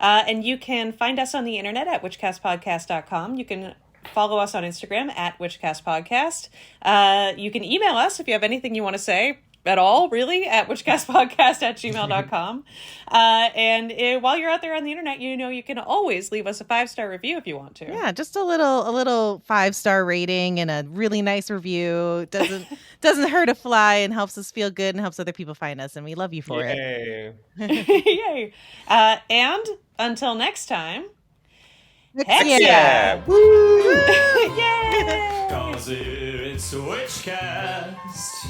And you can find us on the internet at witchcastpodcast.com. You can follow us on Instagram at witchcastpodcast. You can email us if you have anything you want to say at all, really, at witchcastpodcast@gmail.com. And while you're out there on the internet, you can always leave us a 5-star review if you want to. Yeah, just a little 5-star rating and a really nice review doesn't hurt a fly and helps us feel good and helps other people find us, and we love you for Yay. it. Yay. And until next time, Heck yeah. yeah! Woo! Yay! 'Cause it's Witchcast.